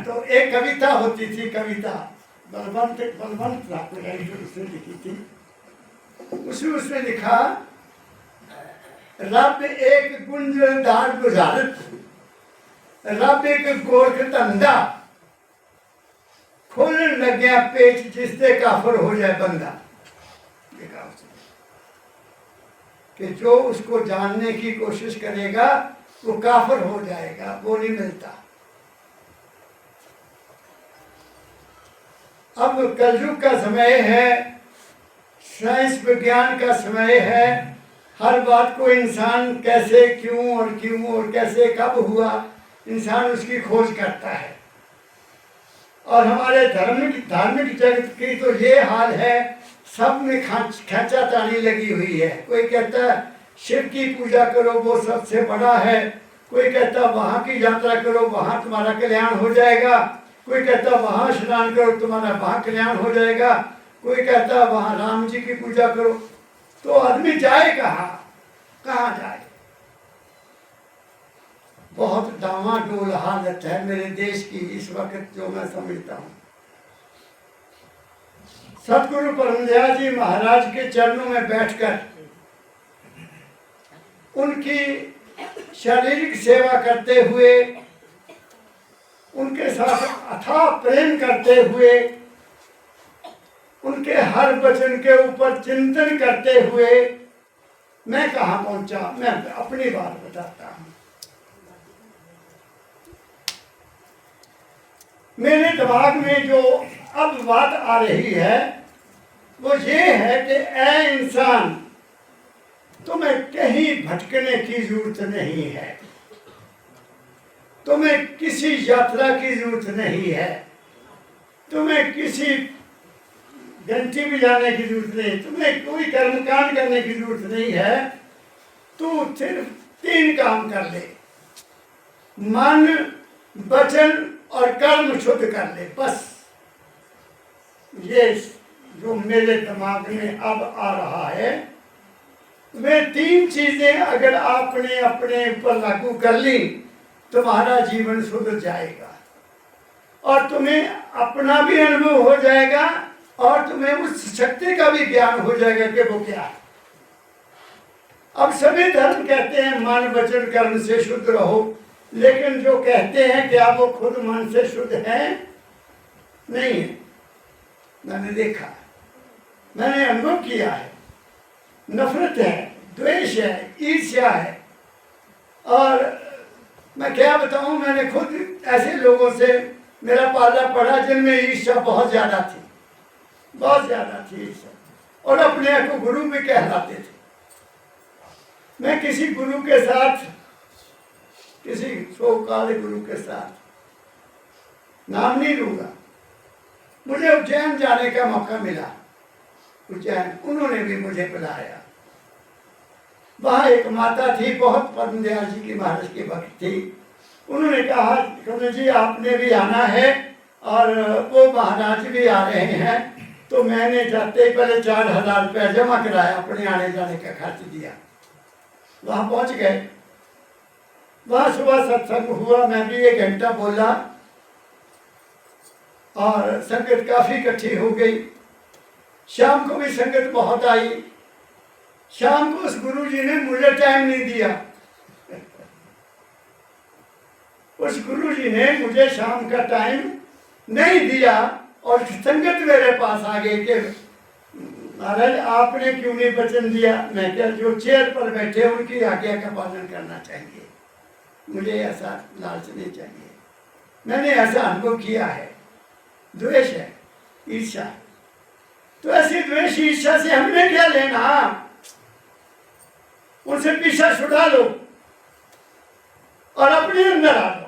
तो एक कविता होती थी, कविता बलवंत ठाकुर उसने लिखी थी। उसने लिखा, रब एक गुंजलदार बुझारत, रब एक गोरख धंधा, खोलन लग्या पेच जिससे काफर हो जाए बंदा। देखा उसने कि जो उसको जानने की कोशिश करेगा वो काफर हो जाएगा, वो नहीं मिलता। अब कलयुग का समय है, साइंस विज्ञान का समय है, हर बात को इंसान कैसे क्यों और कैसे कब हुआ, इंसान उसकी खोज करता है। और हमारे धार्मिक जगत की तो ये हाल है, सब में खींचातानी लगी हुई है। कोई कहता है शिव की पूजा करो वो सबसे बड़ा है, कोई कहता वहाँ की यात्रा करो वहाँ तुम्हारा कल्याण हो जाएगा, कोई कहता वहाँ स्नान करो तुम्हारा वहाँ कल्याण हो जाएगा, कोई कहता वहाँ राम जी की पूजा करो। तो आदमी जाए कहाँ जाए? बहुत डामाडोल हालत है मेरे देश की इस वक्त, जो मैं समझता हूँ। सतगुरु परमदयाल जी महाराज के चरणों में बैठकर उनकी शारीरिक सेवा करते हुए, उनके साथ अथाह प्रेम करते हुए, उनके हर वचन के ऊपर चिंतन करते हुए मैं कहाँ पहुंचा? मैं अपनी बात बताता हूँ। मेरे दिमाग में जो अब बात आ रही है वो ये है कि ऐ इंसान, तुम्हें कहीं भटकने की जरूरत नहीं है, तुम्हें किसी यात्रा की जरूरत नहीं है, तुम्हें किसी घंटी बजाने की जरूरत नहीं, तुम्हें कोई कर्मकांड करने की जरूरत नहीं है। तू सिर्फ 3 काम कर ले, मन वचन और कर्म शुद्ध कर ले, बस। ये जो मेरे दिमाग में अब आ रहा है, वे 3 चीजें अगर आपने अपने ऊपर लागू कर ली, तुम्हारा जीवन सुधर जाएगा और तुम्हें अपना भी अनुभव हो जाएगा और तुम्हें उस शक्ति का भी ज्ञान हो जाएगा कि वो क्या है। अब सभी धर्म कहते हैं मन वचन कर्म से शुद्ध रहो, लेकिन जो कहते हैं कि आप वो खुद मन से शुद्ध हैं, नहीं है। मैंने देखा, मैंने अनुभव किया है। नफरत है, द्वेष है, ईर्ष्या है, और मैं क्या बताऊं, मैंने खुद ऐसे लोगों से मेरा पाला पड़ा जिनमें ईर्ष्या बहुत ज्यादा थी, बहुत ज्यादा थी ईर्ष्या, और अपने आप को गुरु भी कहलाते थे। मैं किसी गुरु के साथ, किसी सो-कॉल्ड गुरु के साथ, नाम नहीं लूंगा, मुझे उज्जैन जाने का मौका मिला। उज्जैन उन्होंने भी मुझे बुलाया। वहाँ एक माता थी, बहुत परमदयाल जी की महाराज की भक्त थी। उन्होंने कहा कमल जी आपने भी आना है और वो महाराज भी आ रहे हैं। तो मैंने जाते ही पहले 4000 रुपया जमा कराया, अपने आने जाने का खर्च दिया। वहाँ पहुँच गए, वहाँ सुबह सत्संग हुआ, मैं भी 1 घंटा बोला और संगत काफी इकट्ठी हो गई। शाम को भी संगत बहुत आई। शाम को उस गुरुजी ने मुझे टाइम नहीं दिया। उस गुरुजी ने मुझे शाम का टाइम नहीं दिया और संगत मेरे पास आ गई कि महाराज आपने क्यों नहीं वचन दिया? मैं क्या, जो चेयर पर बैठे उनकी आज्ञा का पालन करना चाहिए, मुझे ऐसा लालच नहीं चाहिए। मैंने ऐसा अनुभव किया है। द्वेष है, ईर्ष्या, तो ऐसी द्वेष ईर्ष्या से हमने क्या लेना? उनसे पीछा छुड़ा लो और अपने अंदर आ लो।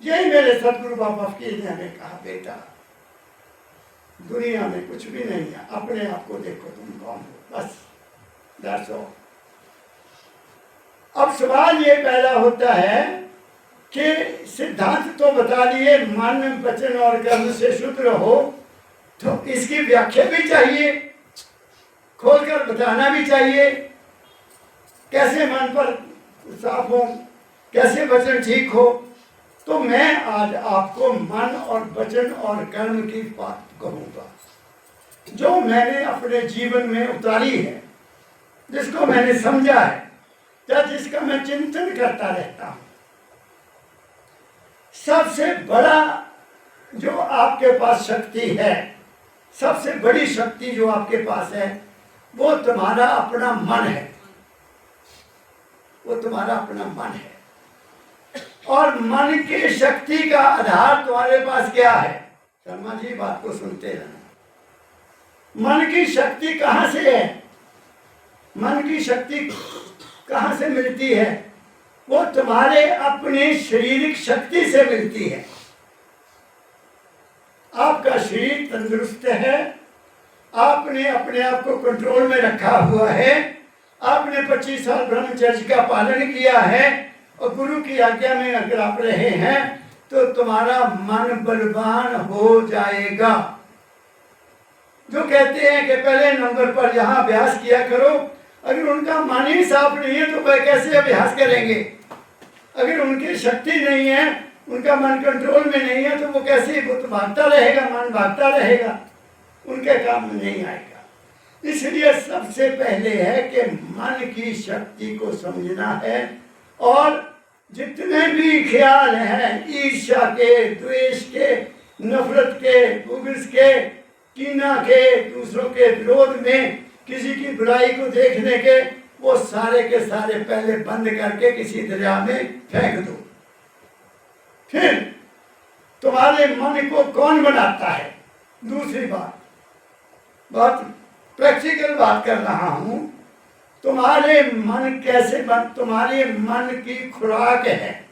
यही मेरे सतगुरु बाबा फकीर ने कहा, बेटा दुनिया में कुछ भी नहीं है, अपने आप को देखो तुम कौन हो, बस दैट्स ऑल। अब सवाल ये पैदा होता है कि सिद्धांत तो बता दिए, मन वचन और कर्म से शुद्ध रहो, तो इसकी व्याख्या भी चाहिए, खोलकर बताना भी चाहिए। कैसे मन पर साफ हो, कैसे वचन ठीक हो, तो मैं आज आपको मन और वचन और कर्म की बात कहूंगा जो मैंने अपने जीवन में उतारी है, जिसको मैंने समझा है या जिसका मैं चिंतन करता रहता हूं। सबसे बड़ा जो आपके पास शक्ति है, सबसे बड़ी शक्ति जो आपके पास है, वो तुम्हारा अपना मन है। वो तुम्हारा अपना मन है। और मन की शक्ति का आधार तुम्हारे पास क्या है? शर्मा जी बात को सुनते रहना। मन की शक्ति कहां से है? मन की शक्ति कहां से मिलती है? वो तुम्हारे अपने शारीरिक शक्ति से मिलती है। आपका शरीर तंदुरुस्त है, आपने अपने आप को कंट्रोल में रखा हुआ है, आपने 25 साल ब्रह्मचर्य का पालन किया है और गुरु की आज्ञा में अगर आप रहे हैं तो तुम्हारा मन बलवान हो जाएगा। जो कहते हैं कि पहले नंबर पर यहाँ अभ्यास किया करो, अगर उनका मन ही साफ नहीं है तो वह कैसे अभ्यास करेंगे? अगर उनकी शक्ति नहीं है, उनका मन कंट्रोल में नहीं है, तो वो कैसे, वो तो भागता रहेगा, मन भागता रहेगा, उनके काम में नहीं आएगा। इसलिए सबसे पहले है कि मन की शक्ति को समझना है और जितने भी ख्याल हैं ईर्ष्या के, द्वेष के, नफरत के, बुग़्ज़ के, कीना के, दूसरों के विरोध में, किसी की बुराई को देखने के, वो सारे के सारे पहले बंद करके किसी दरिया में फेंक दो। फिर तुम्हारे मन को कौन बनाता है? दूसरी बात, बहुत प्रैक्टिकल बात कर रहा हूं। तुम्हारे मन कैसे तुम्हारे मन की खुराक है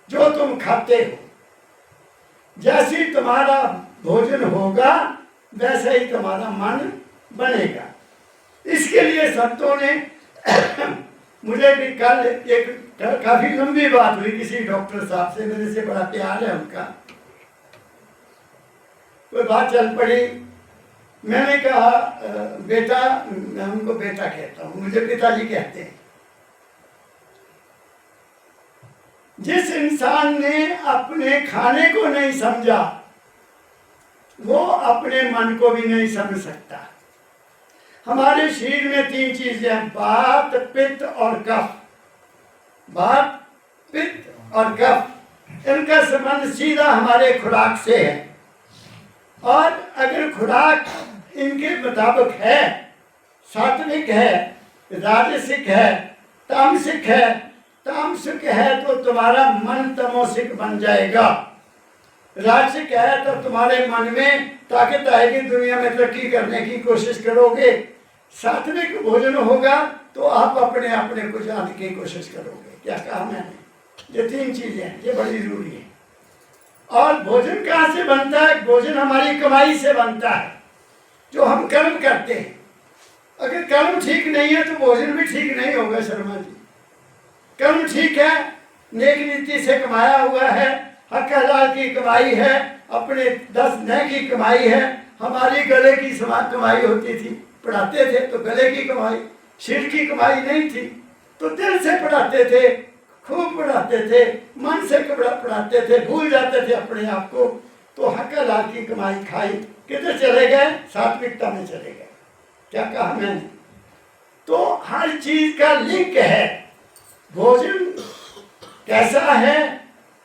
जो तुम खाते हो। जैसी तुम्हारा भोजन होगा वैसा ही तुम्हारा मन बनेगा। इसके लिए संतों ने मुझे भी कल एक काफी लंबी बात हुई किसी डॉक्टर साहब से, मेरे से बड़ा प्यार है उनका, कोई बात चल पड़ी। मैंने कहा बेटा, मैं उनको बेटा कहता हूं, मुझे पिताजी कहते हैं। जिस इंसान ने अपने खाने को नहीं समझा वो अपने मन को भी नहीं समझ सकता। हमारे शरीर में 3 चीजें हैं, वात, पित्त और कफ। वात, पित्त और कफ, इनका संबंध सीधा हमारे खुराक से है। और अगर खुराक इनके मुताबिक है, सात्विक है, राजसिक है, तामसिक है, तामसिक है तो तुम्हारा मन तमोसिक बन जाएगा। राजसिक है तो तुम्हारे मन में ताकत आएगी, दुनिया में तरक्की करने की कोशिश करोगे। सात्विक भोजन होगा तो आप अपने अपने को जानने की कोशिश करोगे। क्या कहा मैंने? ये 3 चीजें हैं, ये बड़ी जरूरी है। और भोजन कहाँ से बनता है? भोजन हमारी कमाई से बनता है, जो हम कर्म करते हैं। अगर कर्म ठीक नहीं है तो भोजन भी ठीक नहीं होगा। शर्मा जी, कर्म ठीक है, नेक नीति से कमाया हुआ है, हक हलाल की कमाई है, अपने 10 नए की कमाई है। हमारी गले की कमाई होती थी, पढ़ाते थे तो गले की कमाई, सिर की कमाई नहीं थी, तो दिल से पढ़ाते थे, खूब पढ़ाते थे, मन से पढ़ाते थे, भूल जाते थे अपने आप को, तो हक हलाल की कमाई खाई, किधर चले गए? सात्विकता में चले गए। क्या कहा मैंने? तो हर चीज का लिंक है। भोजन कैसा है,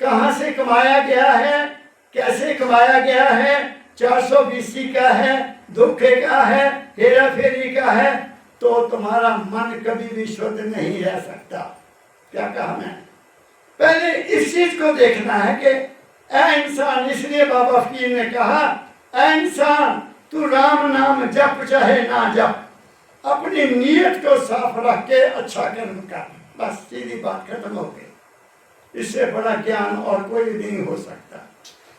कहाँ से कमाया गया है, कैसे कमाया गया है, 420 का है, धोखे का है, हेरा फेरी का है, तो तुम्हारा मन कभी भी शुद्ध नहीं रह सकता। क्या कहा मैंने? पहले इस चीज को देखना है कि ऐ इंसान, इसलिए बाबा फकीर ने कहा, ऐ इंसान तू राम नाम जप चाहे ना जप, अपनी नीयत को साफ रख के अच्छा कर्म कर। बस सीधी बात खत्म हो गई। इससे बड़ा ज्ञान और कोई नहीं हो सकता,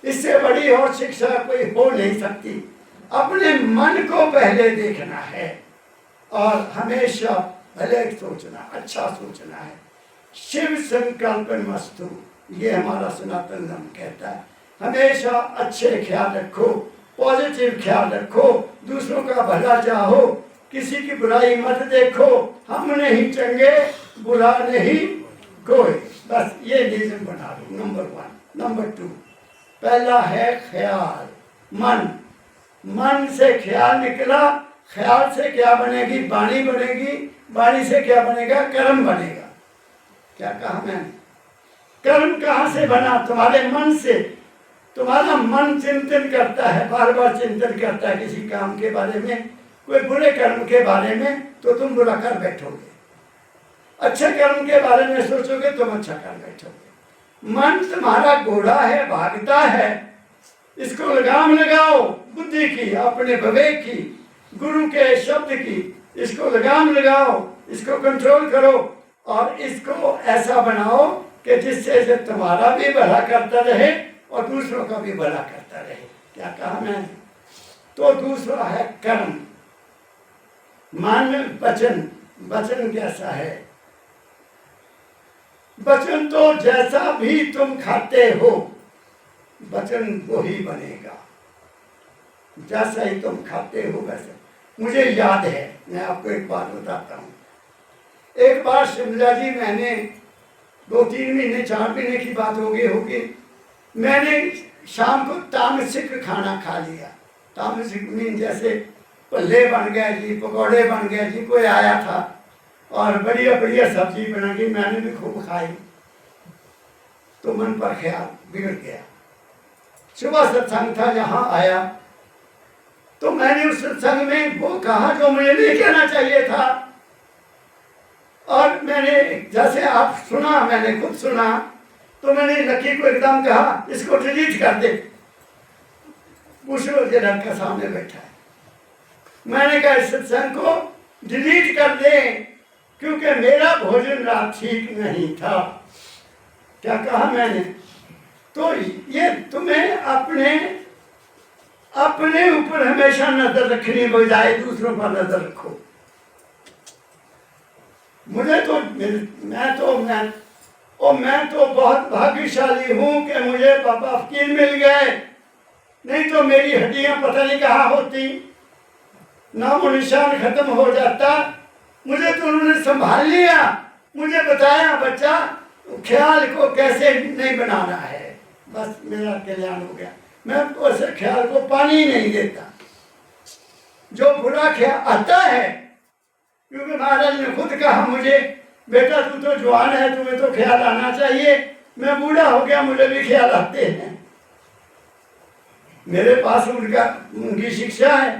इससे बड़ी और शिक्षा कोई हो नहीं सकती। अपने मन को पहले देखना है और हमेशा भले सोचना, अच्छा सोचना है। शिव संकल्पन मस्तु, ये हमारा सनातन धर्म कहता है। हमेशा अच्छे ख्याल रखो, पॉजिटिव ख्याल रखो, दूसरों का भला चाहो, किसी की बुराई मत देखो। हम नहीं चंगे, बुरा नहीं कोई। बस ये नियम बना लो, नंबर 1। नंबर 2, पहला है ख्याल, मन। मन से ख्याल निकला, ख्याल से क्या बनेगी? वाणी बनेगी, वाणी से क्या बनेगा? कर्म बनेगा। क्या कहा मैंने? कर्म कहाँ से बना? तुम्हारे मन से। तुम्हारा मन चिंतन करता है, बार बार चिंतन करता है किसी काम के बारे में, कोई बुरे कर्म के बारे में, तो तुम बुरा कर बैठोगे। अच्छे कर्म के बारे में सोचोगे, तुम अच्छा कर बैठोगे। मन तुम्हारा घोड़ा है, भागता है, इसको लगाम लगाओ बुद्धि की, अपने विवेक की, गुरु के शब्द की, इसको लगाम लगाओ, इसको कंट्रोल करो और इसको ऐसा बनाओ कि जिससे से तुम्हारा भी भला करता रहे और दूसरों का भी भला करता रहे। क्या कहा मैंने? तो दूसरा है कर्म। मन, वचन। वचन कैसा है? वचन तो जैसा भी तुम खाते हो, वचन वही बनेगा। जैसा ही तुम खाते हो वैसे। मुझे याद है, मैं आपको एक बात बताता हूँ। एक बार शिमला जी, मैंने 2-3 महीने 4 महीने की बात हो गई होगी, मैंने शाम को तामसिक खाना खा लिया। तामसिक मीन जैसे पल्ले बन गए जी, पकौड़े बन गए जी, कोई आया था और बढ़िया बढ़िया सब्जी बना गई, मैंने भी खूब खाई। तो मन पर ख्याल बिगड़ गया। सुबह सत्संग था, यहाँ आया तो मैंने उस सत्संग में वो कहा जो मुझे नहीं कहना चाहिए था, और मैंने जैसे आप सुना, मैंने खुद सुना, तो मैंने लकी को एकदम कहा इसको डिलीट कर दे। पूछो, ये लड़का सामने बैठा है। मैंने कहा इस सत्संग को डिलीट कर दे क्योंकि मेरा भोजन रात ठीक नहीं था। क्या कहा मैंने? तो ये तुम्हें अपने ऊपर हमेशा नजर रखनी बजाय दूसरों पर नजर रखो। मैं तो बहुत भाग्यशाली हूं कि मुझे बाबा फकीर मिल गए, नहीं तो मेरी हड्डियां पता नहीं कहाँ होती, नामो निशान खत्म हो जाता। मुझे तो उन्होंने संभाल लिया, मुझे बताया बच्चा ख्याल को कैसे नहीं बनाना है, बस मेरा कल्याण हो गया। मैं उस ख्याल को पानी ही नहीं देता। जो बुरा ख्याल आता है, क्योंकि महाराज ने खुद कहा मुझे, बेटा तू तो जवान है, तुम्हें तो ख्याल आना चाहिए। मैं बूढ़ा हो गया, मुझे भी ख्याल आते हैं। मेरे पास उनकी शिक्षा है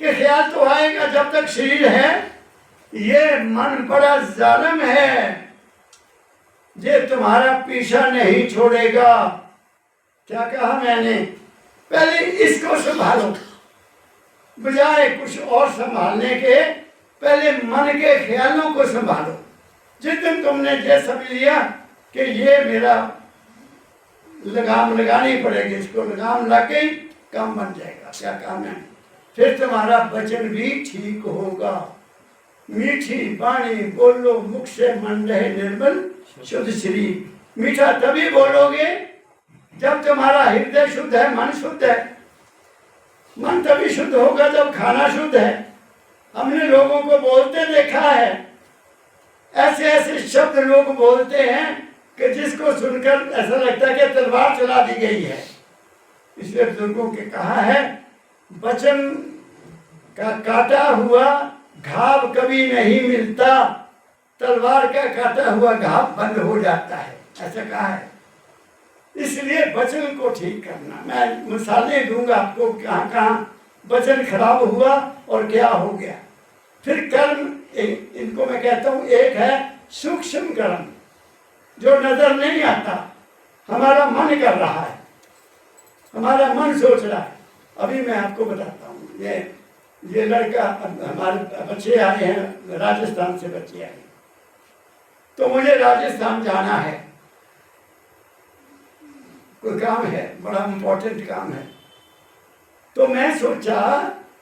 कि ख्याल तो आएगा जब तक शरीर है। ये मन बड़ा जालिम है, ये तुम्हारा पीछा नहीं छोड़ेगा। क्या कहा मैंने? पहले इसको संभालो, बजाय कुछ और संभालने के पहले मन के ख्यालों को संभालो। जिस दिन तुमने ये समझ लिया कि ये मेरा लगाम लगानी पड़ेगी, इसको लगाम लगे काम बन जाएगा। क्या काम है? फिर तुम्हारा वचन भी ठीक होगा। मीठी वाणी बोलो, मुख से मन रहे निर्मल शुद्ध शरीर। मीठा तभी बोलोगे जब तुम्हारा हृदय शुद्ध है, मन शुद्ध है। मन तभी शुद्ध होगा जब खाना शुद्ध है। हमने लोगों को बोलते देखा है, ऐसे ऐसे शब्द लोग बोलते हैं कि जिसको सुनकर ऐसा लगता है कि तलवार चला दी गई है। इसलिए बुजुर्गों के कहा है, वचन का काटा हुआ घाव कभी नहीं मिलता, तलवार का काटा हुआ घाव बंद हो जाता है, ऐसा कहा है। इसलिए वचन को ठीक करना। मैं मिसालें दूंगा आपको कहाँ कहाँ वचन खराब हुआ और क्या हो गया। फिर कर्म, इनको मैं कहता हूँ, एक है सूक्ष्म कर्म जो नजर नहीं आता, हमारा मन कर रहा है, हमारा मन सोच रहा है। अभी मैं आपको बताता हूँ, ये लड़का, हमारे बच्चे आए हैं राजस्थान से, बच्चे आए, तो मुझे राजस्थान जाना है, कोई काम है, बड़ा इम्पोर्टेंट काम है। तो मैं सोचा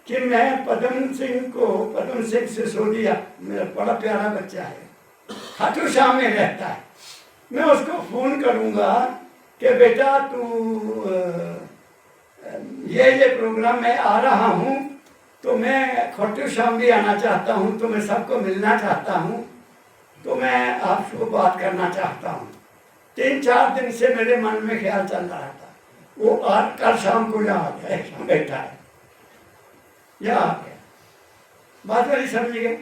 कि मैं पद्म सिंह सिसोदिया, मेरा बड़ा प्यारा बच्चा है, खाटू श्याम में रहता है, मैं उसको फोन करूंगा कि बेटा तू ये प्रोग्राम में आ रहा हूँ, तो मैं खाटू श्याम भी आना चाहता हूँ, तो मैं सबको मिलना चाहता हूँ, तो मैं आपको बात करना चाहता हूँ। 3-4 दिन से मेरे मन में ख्याल चल रहा था, वो आज कल शाम को यहाँ आ गया, यहाँ बैठा है, यहाँ आ गया। बात मेरी समझ गए?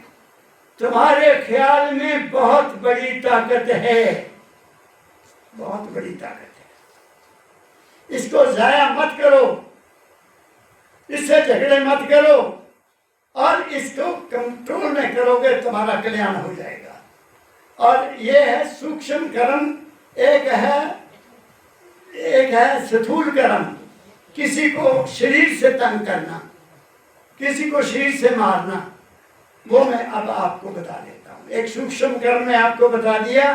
तुम्हारे ख्याल में बहुत बड़ी ताकत है, बहुत बड़ी ताकत है। इसको जाया मत करो, इससे झगड़े मत करो, और इसको कंट्रोल में करोगे तुम्हारा कल्याण हो जाएगा। और ये है सूक्ष्म कर्म, एक है स्थूल कर्म, किसी को शरीर से तंग करना, किसी को शरीर से मारना, वो मैं अब आपको बता देता हूँ। एक सूक्ष्म कर्म में आपको बता दिया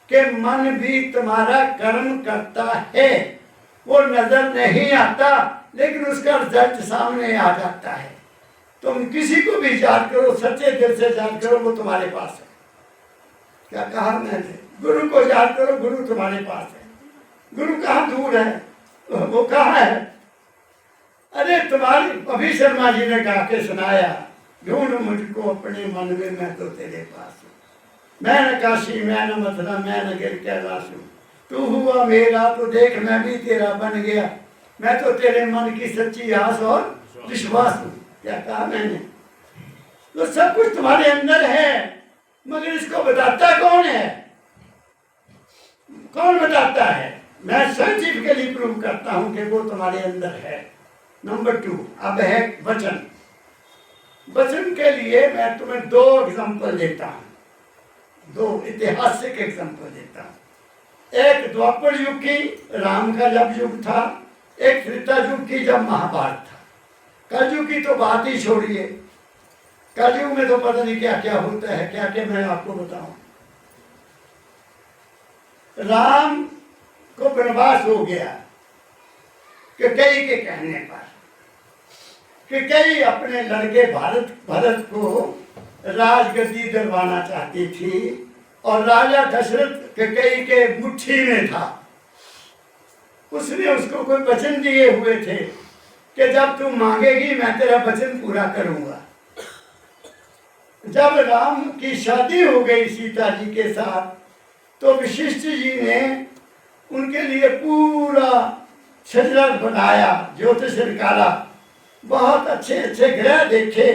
कि मन भी तुम्हारा कर्म करता है, वो नजर नहीं आता लेकिन उसका रिजल्ट सामने आ जाता है। तुम किसी को भी याद करो, सच्चे दिल से याद करो, वो तुम्हारे पास है। क्या कहा मैंने? गुरु को याद करो, गुरु तुम्हारे पास है। गुरु कहाँ दूर है, वो कहाँ है? अरे तुम्हारी अभी शर्मा जी ने गा के सुनाया, ढूंढ मुझको अपने मन में, मैं तो तेरे पास हूँ। मैं न काशी, मैं न मथुरा, मैं न गिर कैलाश हूँ। तू हुआ मेरा तो देख मैं भी तेरा बन गया, मैं तो तेरे मन की सच्ची आस और विश्वास हूँ। क्या कहा मैंने? तो सब कुछ तुम्हारे अंदर है, मगर इसको बताता कौन है? कौन बताता है? मैं साइंटिफिकली प्रूव करता हूं कि वो तुम्हारे अंदर है। नंबर 2 अब है वचन। वचन के लिए मैं तुम्हें 2 एग्जाम्पल देता हूं, 2 ऐतिहासिक एग्जाम्पल देता हूं। एक द्वापर युग की, राम का जब युग था, एक त्रेता युग की जब महाभारत था। कलयुग की तो बात ही छोड़िए, कलयुग में तो पता नहीं क्या क्या होता है, क्या क्या मैं आपको बताऊं। राम को वनवास हो गया कैकेयी के कहने पर। कैकेयी अपने लड़के भरत को राजगद्दी दिलवाना चाहती थी, और राजा दशरथ कैकेयी के मुट्ठी में था। उसने उसको कोई वचन दिए हुए थे कि जब तू मांगेगी मैं तेरा वचन पूरा करूंगा। जब राम की शादी हो गई सीता जी के साथ, तो वशिष्ठ जी ने उनके लिए पूरा शजर बनाया, ज्योतिष निकाला, बहुत अच्छे अच्छे ग्रह देखे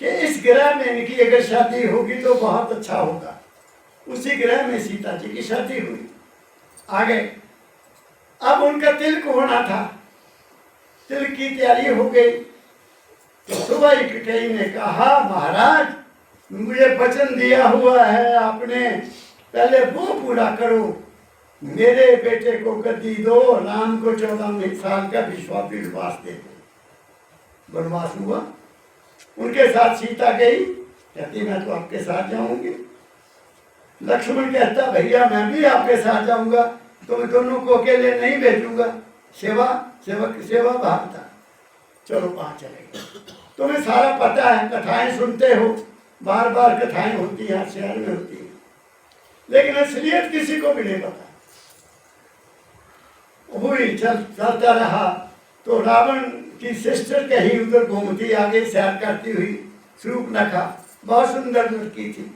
कि इस ग्रह में इनकी अगर शादी होगी तो बहुत अच्छा होगा। उसी ग्रह में सीता जी की शादी हुई। आगे अब उनका तिलक होना था, तिलक की तैयारी हो गई। तो सुबह ही कैकेयी ने कहा, महाराज मुझे वचन दिया हुआ है आपने, पहले वो पूरा करो, मेरे बेटे को गद्दी दो, राम को 14 साल का वनवास दे दो। वनवास हुआ, उनके साथ सीता गई, कहती मैं तो आपके साथ जाऊंगी। लक्ष्मण कहता भैया मैं भी आपके साथ जाऊंगा, तुम दोनों को अकेले नहीं भेजूंगा, सेवा भाव था। चलो वहां चले गए। तुम्हें सारा पता है, कथाएं सुनते हो, बार बार कथाएं होती है, शहर में होती है, लेकिन असलियत किसी को भी नहीं पता। हुई चलता रहा तो रावण की सिस्टर कहीं उधर घूमती आगे सैर करती हुई, शूर्पणखा बहुत सुंदर लड़की थी,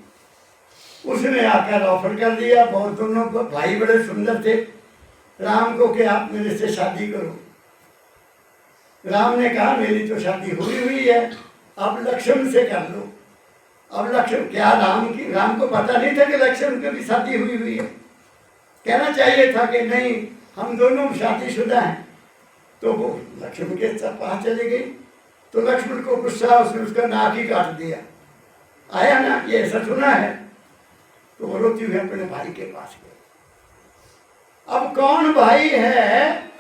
उसने आकर ऑफर कर दिया। बहुत दोनों भाई बड़े सुंदर थे, राम को कि आप मेरे से शादी करो। राम ने कहा मेरी तो शादी हुई है, अब लक्ष्मण से कर लो। अब लक्ष्मण क्या, राम को पता नहीं था कि लक्ष्मण की भी शादी हुई है। कहना चाहिए था कि नहीं हम दोनों शादीशुदा हैं। तो वो लक्ष्मण के पास चली गई, तो लक्ष्मण को गुस्सा, उसने उसका नाक ही काट दिया। आया ना, ये ऐसा सुना है। तो वो रोती हुई अपने भाई के पास गई। अब कौन भाई है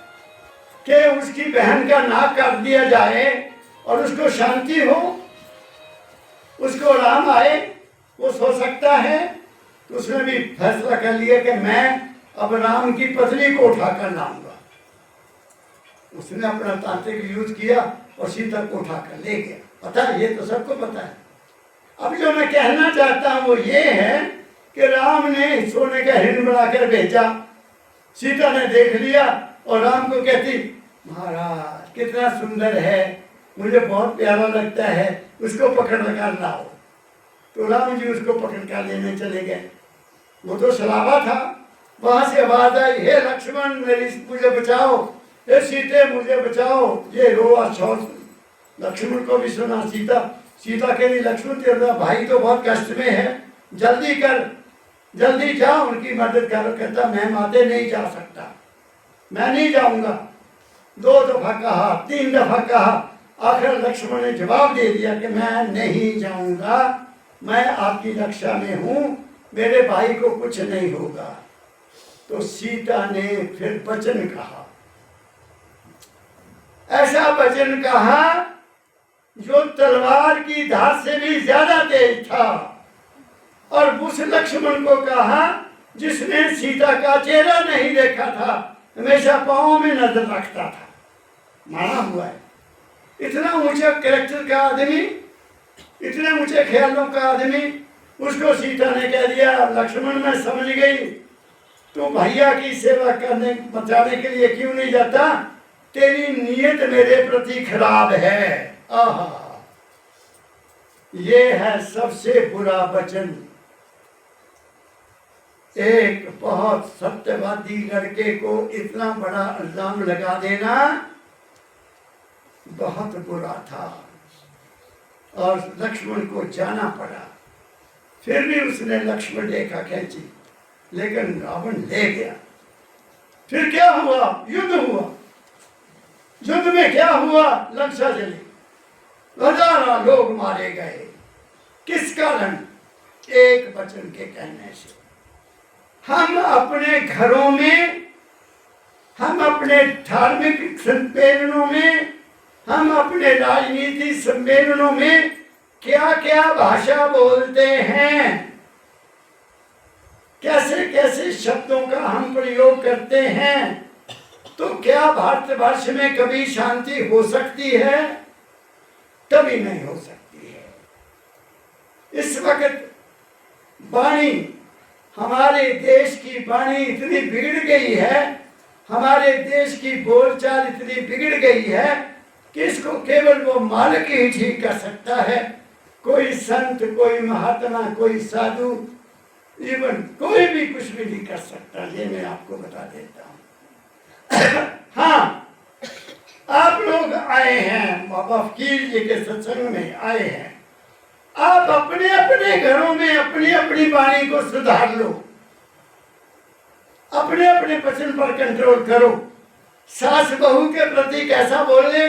कि उसकी बहन का नाक काट दिया जाए और उसको शांति हो, उसको आराम आए, वो सो सकता है। तो उसने भी फैसला कर लिया कि मैं अब राम की पत्नी को उठाकर लाऊंगा। उसने अपना तांत्रिक यूज किया और सीता को उठाकर ले गया। पता है, ये तो सबको पता है। अब जो मैं कहना चाहता हूं वो ये है कि राम ने सोने का हिरण बनाकर भेजा, सीता ने देख लिया और राम को कहती महाराज कितना सुंदर है, मुझे बहुत प्यारा लगता है, उसको पकड़ कर लाओ। तो राम जी उसको पकड़ कर लेने चले गए। वो तो सलावा था, वहां से आवाज आई, हे लक्ष्मण मुझे बचाओ, हे सीते मुझे बचाओ। ये रोआ शौच लक्ष्मण को भी सुना। सीता कह रही, लक्ष्मण तेरा भाई तो बहुत कष्ट में है, जल्दी कर, जल्दी जा उनकी मदद करो। कहता मैं माते नहीं जा सकता, मैं नहीं जाऊंगा। 2 दफा कहा, 3 दफा कहा, आखिर लक्ष्मण ने जवाब दे दिया कि मैं नहीं जाऊंगा, मैं आपकी रक्षा में हूं, मेरे भाई को कुछ नहीं होगा। तो सीता ने फिर वचन कहा, ऐसा वचन कहा जो तलवार की धार से भी ज्यादा तेज था, और उस लक्ष्मण को कहा जिसने सीता का चेहरा नहीं देखा था, हमेशा पांव में नजर रखता था। माना हुआ है। इतना ऊंचा कैरेक्टर का आदमी, इतने ऊंचे ख्यालों का आदमी, उसको सीता ने कह दिया, लक्ष्मण मैं समझ गई, तू भैया की सेवा करने बचाने के लिए क्यों नहीं जाता, तेरी नीयत मेरे प्रति खराब है। आहा, ये है सबसे बुरा वचन। एक बहुत सत्यवादी लड़के को इतना बड़ा इल्जाम लगा देना बहुत बुरा था, और लक्ष्मण को जाना पड़ा। फिर भी उसने लक्ष्मण रेखा खींची, लेकिन रावण ले गया। फिर क्या हुआ, युद्ध हुआ। युद्ध में क्या हुआ, लंका जली, हजारों लोग मारे गए। किस कारण, एक वचन के कहने से। हम अपने घरों में, हम अपने धार्मिक सम्मेलनों में, हम अपने राजनीति सम्मेलनों में क्या क्या भाषा बोलते हैं, कैसे कैसे शब्दों का हम प्रयोग करते हैं, तो क्या भारतवर्ष में कभी शांति हो सकती है? कभी नहीं हो सकती है। इस वक्त वाणी, हमारे देश की वाणी इतनी बिगड़ गई है, हमारे देश की बोलचाल इतनी बिगड़ गई है कि इसको केवल वो मालिक ही ठीक कर सकता है। कोई संत, कोई महात्मा, कोई साधु, इवन कोई भी कुछ भी नहीं कर सकता। ये मैं आपको बता देता हूँ। हाँ, आप लोग आए हैं बाबा फकीर जी के सत्संग में आए हैं, आप अपने अपने घरों में अपनी अपनी वाणी को सुधार लो, अपने अपने वचन पर कंट्रोल करो। सास बहू के प्रति कैसा बोलने,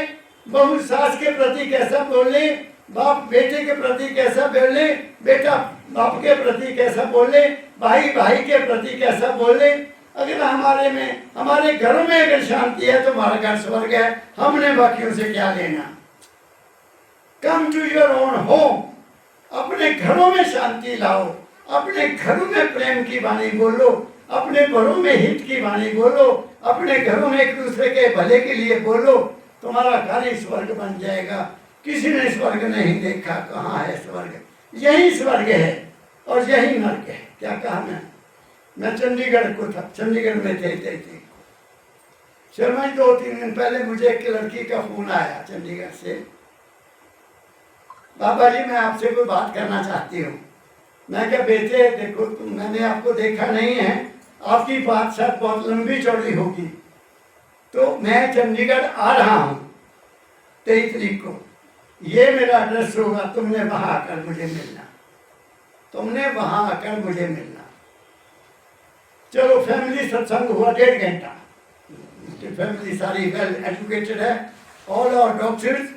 बहू सास के प्रति कैसा बोलने, बाप बेटे के प्रति कैसा बोले, बेटा बाप के प्रति कैसा बोले, भाई भाई के प्रति कैसा बोले। अगर हमारे घरों में अगर शांति है तो हमारा घर स्वर्ग है, हमने बाकियों से क्या लेना। Come to your own home, अपने घरों में शांति लाओ, अपने घरों में प्रेम की वाणी बोलो, अपने घरों में हित की वाणी बोलो, अपने घरों में एक दूसरे के भले के लिए बोलो, तुम्हारा घर ही स्वर्ग बन जाएगा। किसी ने स्वर्ग नहीं देखा, कहाँ है स्वर्ग, यही स्वर्ग है और यही नर्क है। क्या कहा मैं चंडीगढ़ को था, चंडीगढ़ में थे। शर्मा जी 2-3 दिन पहले मुझे एक लड़की का फोन आया चंडीगढ़ से, बाबा जी मैं आपसे कोई बात करना चाहती हूँ। मैं क्या बेटे देखो, मैंने आपको देखा नहीं है, आपकी बात शायद बहुत लंबी चौड़ी होगी, तो मैं चंडीगढ़ आ रहा हूँ 23 तारीख को, ये मेरा एड्रेस होगा, तुमने वहां आकर मुझे मिलना, तुमने वहां आकर मुझे मिलना। चलो फैमिली सत्संग हुआ 1.5 घंटा। फैमिली सारी वेल एजुकेटेड है, ऑल और डॉक्टर्स।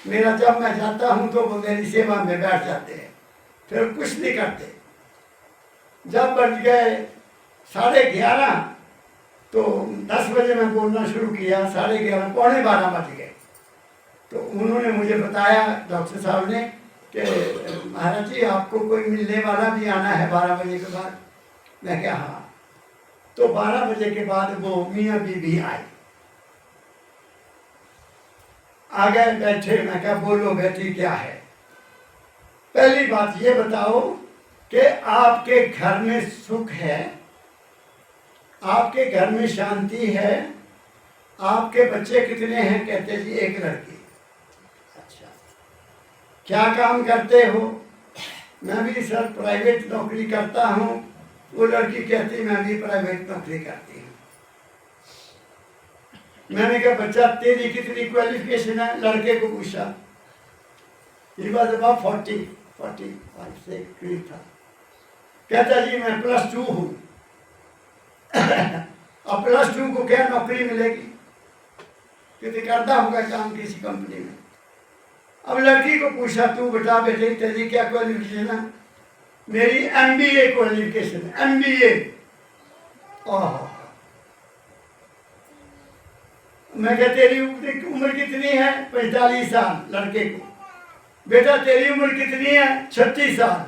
मेरा जब मैं जाता हूं तो वो मेरी सेवा में बैठ जाते हैं, फिर कुछ नहीं करते। जब बज गए 11:30 तो 10 बजे मैं बोलना शुरू किया, 11:30 पौने 12 बज गए। तो उन्होंने मुझे बताया डॉक्टर साहब ने कि महाराज जी आपको कोई मिलने वाला भी आना है 12 बजे के बाद। मैं क्या हाँ। तो 12 बजे के बाद वो मियाँ बीवी आए, आ गए, बैठे। मैं क्या बोलो बेटी क्या है। पहली बात ये बताओ कि आपके घर में सुख है, आपके घर में शांति है, आपके बच्चे कितने हैं? कहते जी 1 लड़की। अच्छा, क्या काम करते हो? मैं भी सर प्राइवेट नौकरी करता हूँ, वो लड़की कहती मैं भी प्राइवेट नौकरी करती हूँ। मैंने कहा बच्चा तेरी कितनी क्वालिफिकेशन है? लड़के को पूछा। He was about 45 से करीब था। कहता जी मैं +2 हूँ। अब +2 को क्या नौकरी मिलेगी? कितने करता होगा काम किसी कंपनी में। अब लड़की को पूछा तू बता बेटे तेरी क्या क्वालिफिकेशन है? मेरी MBA क्वालिफिकेशन है, MBA। मैं क्या तेरी उम्र कितनी है? 45 साल। लड़के को बेटा तेरी उम्र कितनी है? 36 साल।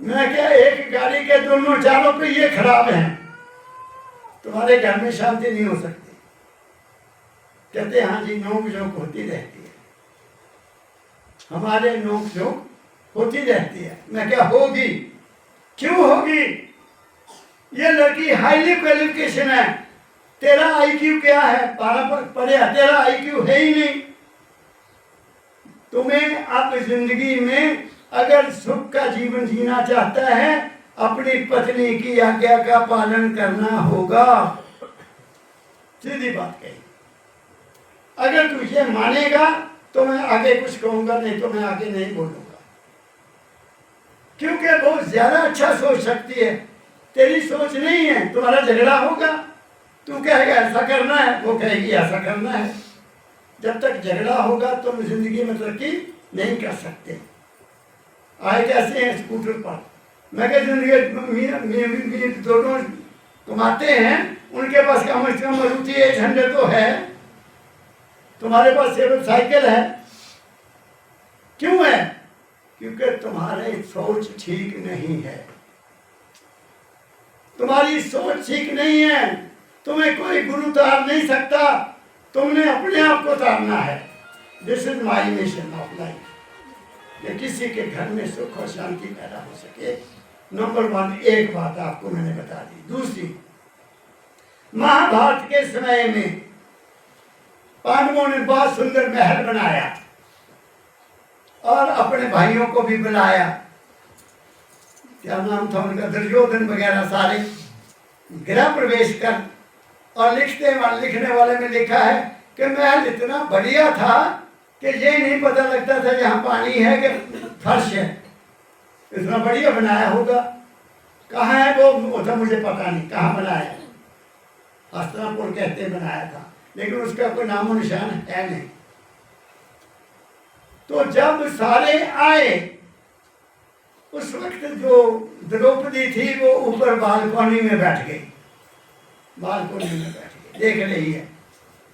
मैं क्या एक गाड़ी के दोनों चारों पहिए खराब हैं, तुम्हारे घर में शांति नहीं हो सकती। कहते हाँ जी नोक झोंक होती रहती है, हमारे नोक झोंक होती रहती है। मैं क्या होगी? क्यों होगी? ये लड़की हाईली क्वालिफिकेशन है, तेरा IQ क्या है? 12 पढ़े, तेरा IQ है ही नहीं। तुम्हें अब जिंदगी में अगर सुख का जीवन जीना चाहता है अपनी पत्नी की आज्ञा का पालन करना होगा। सीधी बात कही। अगर तू ये मानेगा तो मैं आगे कुछ कहूंगा, नहीं तो मैं आगे नहीं बोलूंगा, क्योंकि बहुत ज्यादा अच्छा सोच सकती है। तेरी सोच नहीं है, तुम्हारा झगड़ा होगा, तू कहेगा ऐसा करना है, वो कहेगी ऐसा करना है। जब तक झगड़ा होगा तुम जिंदगी में तरक्की नहीं कर सकते। आए कैसे हैं स्कूटर पर? मैं क्या जिंदगी दोनों कमाते हैं, उनके पास कम से कम मारुति 800 तो है, तुम्हारे पास सिर्फ साइकिल है। क्यों है? क्योंकि तुम्हारी सोच ठीक नहीं है। तुम्हारी सोच ठीक नहीं है, तुम्हें कोई गुरु तार नहीं सकता, तुमने अपने आप को तारना है। This is my mission of life, कि किसी के घर में सुख और शांति पैदा हो सके। नंबर 1 एक बात आपको मैंने बता दी। दूसरी, महाभारत के समय में पांडवों ने बहुत सुंदर महल बनाया और अपने भाइयों को भी बुलाया। क्या नाम था उनका? दुर्योधन वगैरह सारे गृह प्रवेश कर, और लिखने वाले में लिखा है कि महल इतना बढ़िया था कि ये नहीं पता लगता था यहाँ पानी है कि फर्श है। इतना बढ़िया बनाया होगा। कहाँ है वो तो मुझे पता नहीं कहाँ बनाया। हस्तिनापुर कहते बनाया था, लेकिन उसका कोई नामो निशान है नहीं। तो जब सारे आए, उस वक्त जो द्रौपदी थी वो ऊपर बालकोनी में बैठ गई। बालकोनी में बैठ गई, देख रही है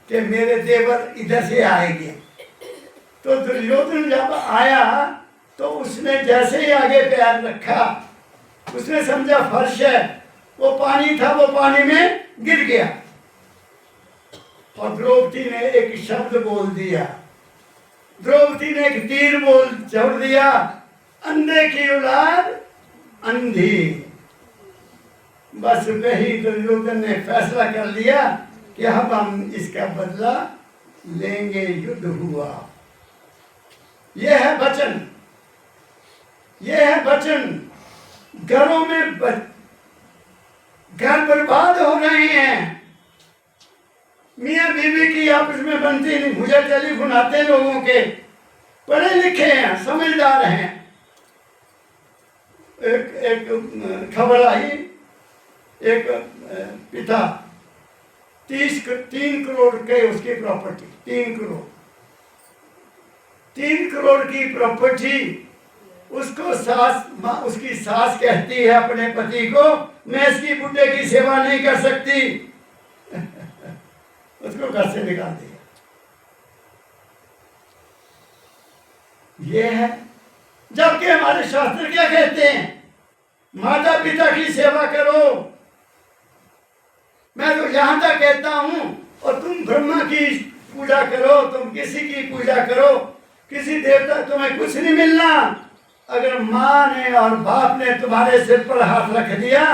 कि मेरे देवर इधर से आएंगे। तो दुर्योधन जब आया तो उसने जैसे ही आगे पैर रखा, उसने समझा फर्श है, वो पानी था, वो पानी में गिर गया। और द्रौपदी ने एक शब्द बोल दिया, द्रौपदी ने एक तीर बोल छोड़ दिया, अंधे की औलाद अंधी। बस वही दुर्योधन ने फैसला कर लिया कि अब हम इसका बदला लेंगे। युद्ध हुआ। यह है वचन, यह है वचन। घरों में घर बर्बाद हो रहे हैं, मियाँ बीवी की आपस में बनती नहीं। मुझे टेलीफोन आते लोगों के, पढ़े लिखे हैं, समझदार हैं। एक खबर आई, एक पिता 3 करोड़ के उसकी प्रॉपर्टी, 3 करोड़ की प्रॉपर्टी। उसको उसकी सास कहती है अपने पति को, मैं इसकी बुढ़े की सेवा नहीं कर सकती। उसको घर से निकाल दिया। ये है। जबकि हमारे शास्त्र क्या कहते हैं? माता पिता की सेवा करो। मैं तो यहां तक कहता हूं, और तुम ब्रह्मा की पूजा करो, तुम किसी की पूजा करो, किसी देवता तुम्हें कुछ नहीं मिलना। अगर माँ ने और बाप ने तुम्हारे सिर पर हाथ रख दिया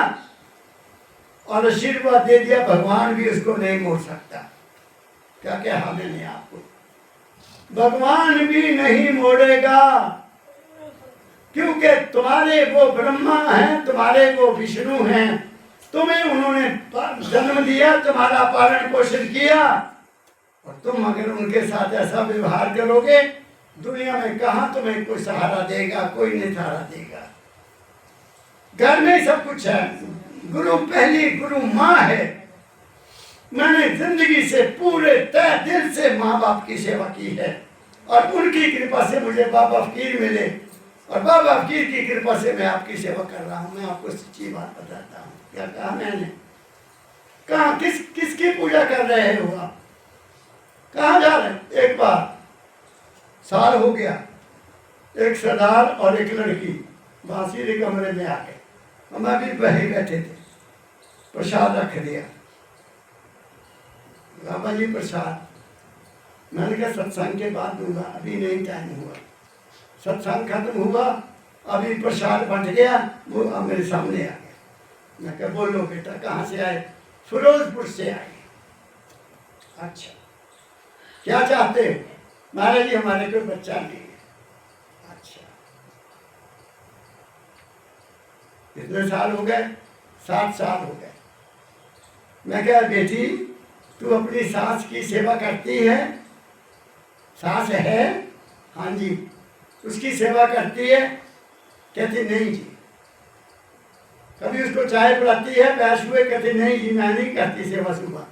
और आशीर्वाद दे दिया, भगवान भी उसको नहीं मोड़ सकता। क्या क्या हाल है आपको? भगवान भी नहीं मोड़ेगा, क्योंकि तुम्हारे वो ब्रह्मा हैं, तुम्हारे वो विष्णु हैं, तुम्हें उन्होंने जन्म दिया, तुम्हारा पालन पोषण किया, और तुम अगर उनके साथ ऐसा व्यवहार करोगे, दुनिया में कहाँ तुम्हें कोई सहारा देगा, कोई नहीं सहारा देगा। घर में सब कुछ है, गुरु पहली गुरु माँ है। मैंने जिंदगी से पूरे तय दिल से माँ बाप की सेवा की है, और उनकी कृपा से मुझे बाबा फकीर मिले, और बाबा फकीर की कृपा से मैं आपकी सेवा कर रहा हूँ। मैं आपको सच्ची बात बताता हूँ। क्या कहा मैंने? कहाँ किसकी पूजा कर रहे हो आप? कहाँ जा रहे हैं? एक बार साल हो गया, एक सरदार और एक लड़की बांसीरी कमरे में आ गए, हम अभी बहे बैठे थे, प्रसाद रख दिया, बाबा जी प्रसाद। मैंने कहा सत्संग के बाद दूंगा, अभी नहीं टाइम हुआ। सत्संग खत्म हुआ, अभी प्रसाद बंट गया, वो अब मेरे सामने आ गया। मैं कहा बोलो बेटा कहाँ से आए? फिरोजपुर से आए। अच्छा क्या चाहते हो? महाराज जी हमारे कोई बच्चा नहीं है। अच्छा कितने साल हो गए? 7 साल हो गए। मैं कहा बेटी तू अपनी सास की सेवा करती है? सास है? हाँ जी। उसकी सेवा करती है? कहती नहीं जी। कभी उसको चाय पिलाती है? बैठ हुए कहती नहीं जी मैं नहीं करती सेवा सुबह,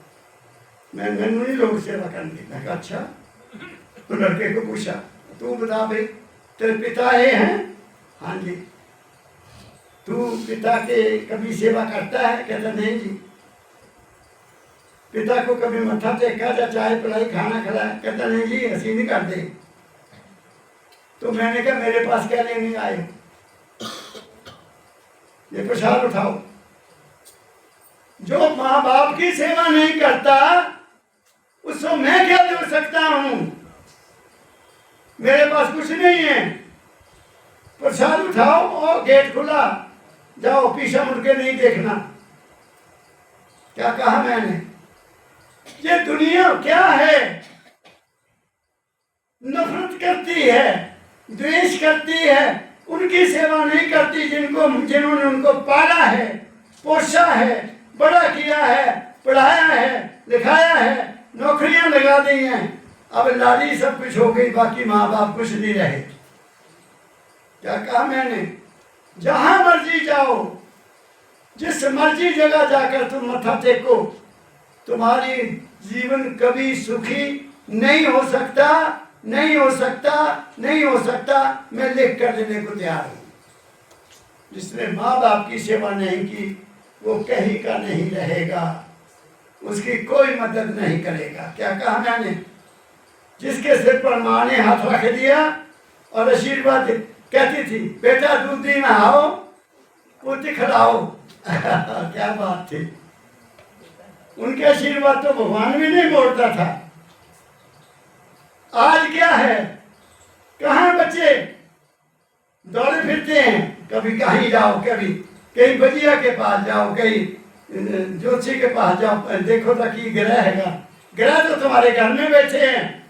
मैंने नहीं लोग सेवा करनी। मैं कहा अच्छा। तो लड़के को पूछा तू बता भाई तेरे पिता हैं? हाँ जी। तू पिता के कभी सेवा करता है? कहता नहीं जी। पिता को कभी मत्था टेका या चाय पिलाई खाना खिलाया? कहता नहीं जी हसी नहीं करते। तो मैंने कहा मेरे पास क्या लेने आए? ये प्रसाद उठाओ। जो माँ बाप की सेवा नहीं करता उसको मैं क्या दे सकता हूं? मेरे पास कुछ नहीं है। प्रसाद उठाओ और गेट खुला, जाओ पीछे मुड़ के नहीं देखना। क्या कहा मैंने? ये दुनिया क्या है? नफरत करती है, द्वेष करती है, उनकी सेवा नहीं करती जिन्होंने उनको पाला है, पोषा है, बड़ा किया है, पढ़ाया है, लिखाया है, नौकरियां लगा दी हैं। अब लाली सब कुछ हो गई, बाकी माँ बाप कुछ नहीं रहे। क्या कहा मैंने? जहां मर्जी जाओ, जिस मर्जी जगह जाकर तुम मत्था टेको, तुम्हारी जीवन कभी सुखी नहीं हो सकता, नहीं हो सकता, नहीं हो सकता। मैं लिख कर देने को तैयार हूं। जिसने माँ बाप की सेवा नहीं की वो कहीं का नहीं रहेगा, उसकी कोई मदद नहीं करेगा। क्या कहा मैंने? जिसके सिर पर माँ ने हाथ रख दिया और आशीर्वाद कहती थी बेटा दूध ही नहाओ पोती खिलाओ क्या बात थी। उनके आशीर्वाद तो भगवान भी नहीं बोलता था। आज क्या है? कहाँ बच्चे दौड़े फिरते हैं, कभी कहीं जाओ, कभी कहीं बजिया के पास जाओ, कहीं ज्योतिषी के पास जाओ, देखो तो कि ग्रह हैगा। ग्रह तो तुम्हारे घर में बैठे हैं,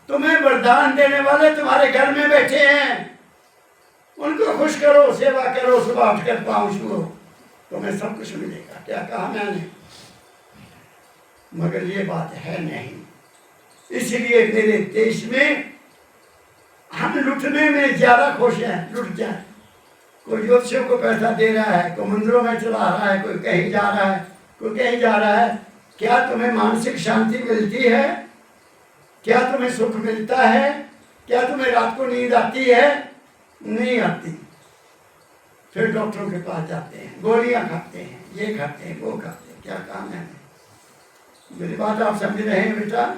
तुम्हें वरदान देने वाले तुम्हारे घर में बैठे हैं। उनको खुश करो, सेवा करो, सुबह उठकर पाँव छुओ, तुम्हें सब कुछ मिलेगा। क्या कहा मैंने? मगर ये बात है नहीं। इसलिए मेरे देश में हम लुटने में ज्यादा खुश हैं। लुट जाए, कोई ज्योतिषियों को पैसा दे रहा है, कोई मंदिरों में चला रहा है, कोई कहीं जा रहा है, कोई कहीं जा रहा है। क्या तुम्हें मानसिक शांति मिलती है? क्या तुम्हें सुख मिलता है? क्या तुम्हें रात को नींद आती है? नहीं आती। फिर डॉक्टरों के पास जाते हैं, गोलियां खाते हैं, ये खाते हैं, वो खाते हैं। क्या काम है? मेरी बात आप समझ रहे हैं बेटा?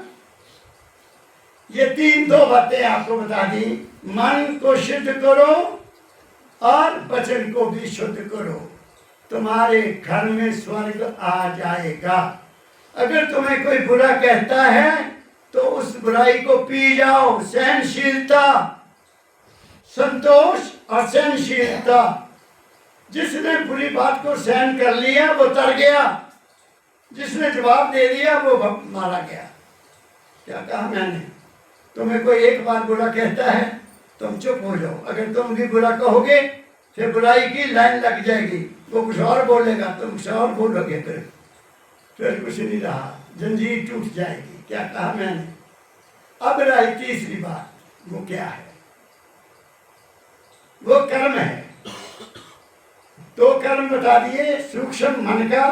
ये 3 बातें आपको बता दी। मन को शुद्ध करो और वचन को भी शुद्ध करो, तुम्हारे घर में स्वर्ग आ जाएगा। अगर तुम्हें कोई बुरा कहता है तो उस बुराई को पी जाओ। सहनशीलता, संतोष और सहनशीलता। जिसने बुरी बात को सहन कर लिया वो तर गया, जिसने जवाब दे दिया वो मारा गया। क्या कहा मैंने? तुम्हें कोई एक बार बुरा कहता है तुम चुप हो जाओ। अगर तुम भी बुरा कहोगे फिर बुराई की लाइन लग जाएगी, वो कुछ और बोलेगा, तुम कुछ और बोलोगे, फिर कुछ नहीं रहा, जंजीर टूट जाएगी। क्या कहा मैंने? अब रही तीसरी बात, वो क्या है? वो कर्म है। दो कर्म बता दिए, सूक्ष्म मन का,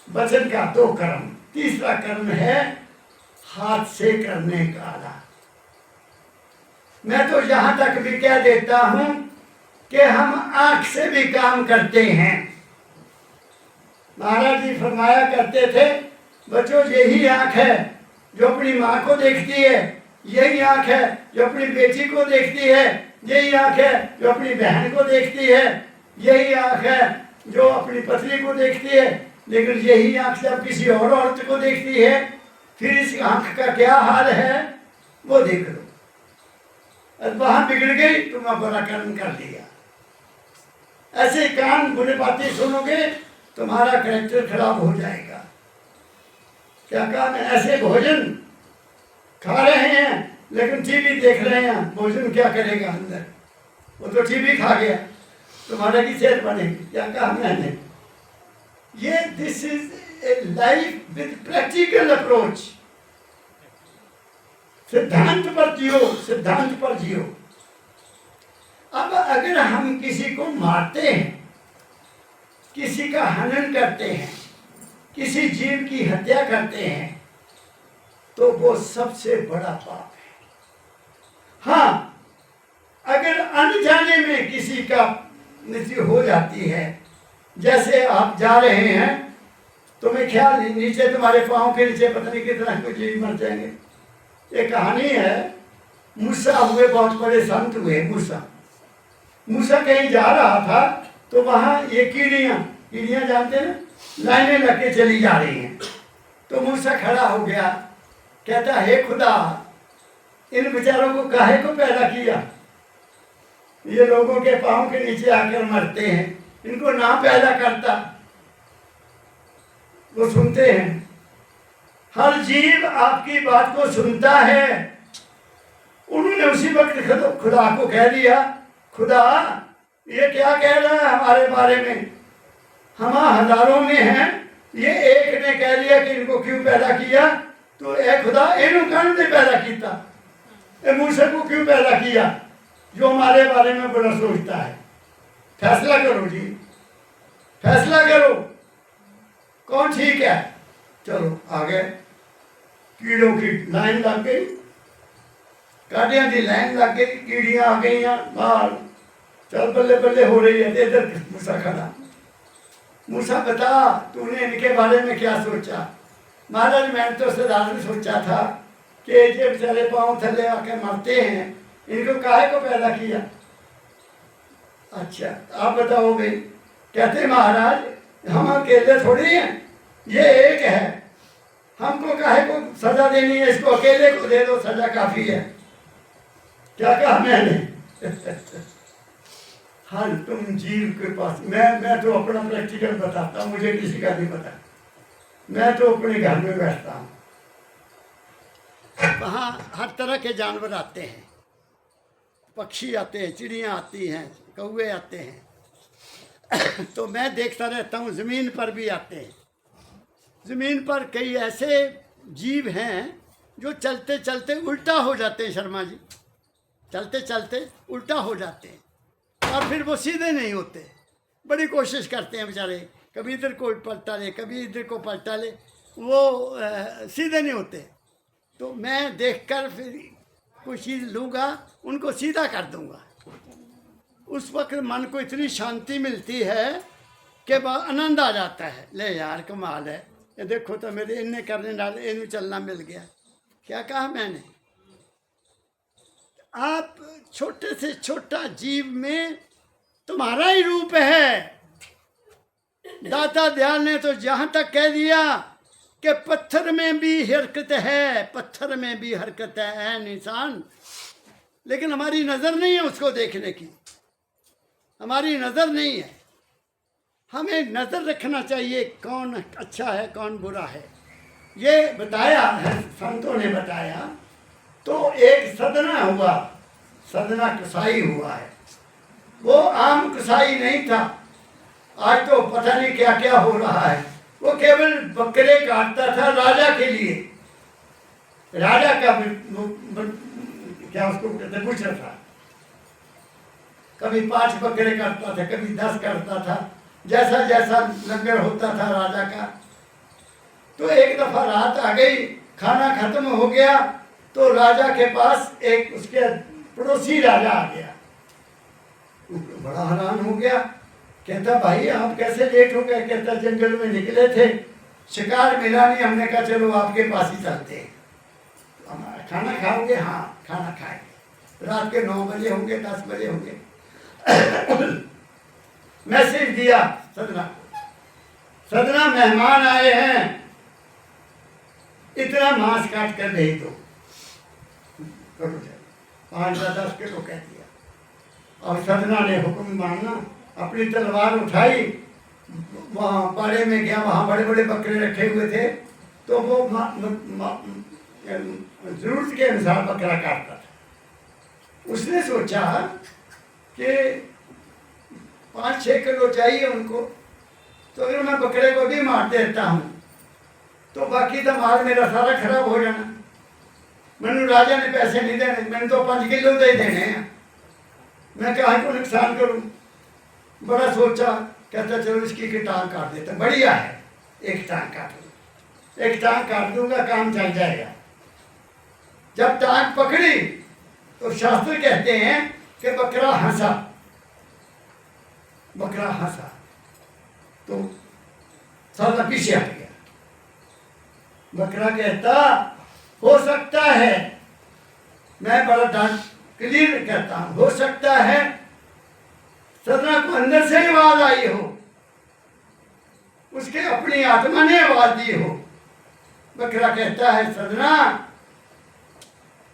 वचन का, दो कर्म। तीसरा कर्म है हाथ से करने का। मैं तो यहां तक भी कह देता हूं कि हम आंख से भी काम करते हैं। महाराज जी फरमाया करते थे, बच्चों यही आंख है जो अपनी माँ को देखती है, यही आंख है जो अपनी बेटी को देखती है, यही आंख है जो अपनी बहन को देखती है, यही आंख है जो अपनी पत्नी को देखती है। लेकिन यही आंख जब किसी और औरत को देखती है, फिर इस आंख का क्या हाल है वो देख लो। और वहां बिगड़ गई, तुम बुरा कर्म कर लिया। ऐसे कान बुरे बातें सुनोगे, तुम्हारा कैरेक्टर खराब हो जाएगा। क्या कहा मैं? ऐसे भोजन खा रहे हैं लेकिन टीवी देख रहे हैं, भोजन क्या करेगा अंदर? वो तो टीवी खा गया, तुम्हारा की सेहत बनेगी। क्या कहा मैंने? ये this is a life with practical approach. सिद्धांत पर जियो, सिद्धांत पर जियो। अब अगर हम किसी को मारते हैं, किसी का हनन करते हैं, किसी जीव की हत्या करते हैं, तो वो सबसे बड़ा पाप है। हाँ, अगर अनजाने में किसी का मृत्यु हो जाती है, जैसे आप जा रहे हैं, तुम्हें ख्याल नहीं, नीचे तुम्हारे पाँव के नीचे पता नहीं कितना कुछ जीव मर जाएंगे। एक कहानी है, मूसा हुए, बहुत बड़े संत हुए। मूसा कहीं जा रहा था तो वहां ये कीड़ियां जानते हैं, लाइनें लग के चली जा रही हैं। तो मूसा खड़ा हो गया, कहता हे खुदा, इन बेचारों को काहे को पैदा किया? ये लोगों के पाँव के नीचे आकर मरते हैं, इनको ना पैदा करता। वो सुनते हैं, हर जीव आपकी बात को सुनता है। उन्होंने उसी वक्त खुदा को कह दिया, खुदा ये क्या कह रहा है हमारे बारे में? हम हजारों में हैं, ये एक ने कह दिया कि इनको क्यों पैदा किया? तो ए खुदा, इन्हों कौन ने पैदा किया? ए मूसा को क्यों पैदा किया जो हमारे बारे में बड़ा सोचता है? फैसला करो जी, फैसला करो, कौन ठीक है? चलो आगे, कीड़ों की लाइन लग गई, काटियां की लाइन लग गई, कीड़ियां आ गई बाहर, चल बल्ले बल्ले हो रही है। इधर मूसा खड़ा, मूसा बता तूने इनके बारे में क्या सोचा? महाराज मैंने तो साधारण सोचा था कि ये बेचारे पाँव थले आके मरते हैं, इनको काहे को पैदा किया? अच्छा आप बताओ भाई। कहते महाराज हम अकेले थोड़ी हैं, ये एक है, हमको काहे को सजा देनी है? इसको अकेले को दे दो, सजा काफी है। क्या कहा मैंने? हर तुम जीव के पास, मैं तो अपना प्रैक्टिकल बताता हूँ, मुझे किसी का नहीं पता। मैं तो अपने घर में बैठता हूँ, वहाँ हर तरह के जानवर आते हैं, पक्षी आते हैं, चिड़ियाँ आती हैं, कौवे आते हैं। तो मैं देखता रहता हूँ, ज़मीन पर भी आते हैं। ज़मीन पर कई ऐसे जीव हैं जो चलते चलते उल्टा हो जाते हैं। शर्मा जी, चलते चलते उल्टा हो जाते हैं और फिर वो सीधे नहीं होते। बड़ी कोशिश करते हैं बेचारे, कभी इधर को पलटा ले, कभी इधर को पलटा ले, वो सीधे नहीं होते। तो मैं देखकर फिर कोई चीज़ लूँगा, उनको सीधा कर दूँगा। उस वक्त मन को इतनी शांति मिलती है कि वह आनंद आ जाता है। ले यार कमाल है, ये देखो तो मेरे इन्हें करने डाले, इन्हें चलना मिल गया। क्या कहा मैंने? आप छोटे से छोटा जीव में तुम्हारा ही रूप है। दाता दयाल ने तो जहाँ तक कह दिया कि पत्थर में भी हरकत है, पत्थर में भी हरकत है निशान, लेकिन हमारी नज़र नहीं है उसको देखने की, हमारी नज़र नहीं है। हमें नज़र रखना चाहिए कौन अच्छा है कौन बुरा है। ये बताया है, संतों ने बताया। तो एक सदना हुआ, सदना कसाई हुआ है। वो आम कसाई नहीं था, आज तो पता नहीं क्या क्या हो रहा है। वो केवल बकरे काटता था राजा के लिए, राजा का क्या उसको कहते बुचर था। कभी 5 बकरे काटता था, कभी 10 काटता था, जैसा जैसा लंगर होता था राजा का। तो एक दफा रात आ गई, खाना खत्म हो गया, तो राजा के पास एक उसके पड़ोसी राजा आ गया। बड़ा हैरान हो गया, कहता भाई आप कैसे लेट हो गए? कहता जंगल में निकले थे, शिकार मिला नहीं, हमने कहा चलो आपके पास ही चलते हैं। खाना खाओगे? हाँ खाना खाएंगे। रात के 9 बजे होंगे, 10 बजे होंगे। मैसेज दिया सदना, सदना मेहमान आए हैं, इतना मांस काट कर भेज दो। 5 या 10 किलो कह दिया। और सदना ने हुक्म माना, अपनी तलवार उठाई, वहाँ बाड़े में गया, वहाँ बड़े बड़े बकरे रखे हुए थे, तो वो जरूरत के अनुसार बकरा काटता था। उसने सोचा कि 5-6 किलो चाहिए उनको, तो अगर मैं बकरे को भी मार देता हूँ तो बाकी तो माल मेरा सारा खराब हो जाना। मैंने राजा ने पैसे नहीं देने, मैंने तो 5 किलो दे देने हैं, मैं कहाँ को नुकसान करूँ। बड़ा सोचा, कहता चलो इसकी की टांग काट देता, बढ़िया है, एक टांग काट दूँ, एक टांग काट दूंगा, काम चल जाएगा। जब टांग पकड़ी तो शास्त्र कहते हैं कि बकरा हंसा, बकरा हंसा तो सारा पीछे हट गया। बकरा कहता हो सकता है, मैं बड़ा डांट क्लियर कहता हूं, हो सकता है सदना को अंदर से आवाज आई हो, उसके अपनी आत्मा ने आवाज दी हो। बकरा कहता है सदना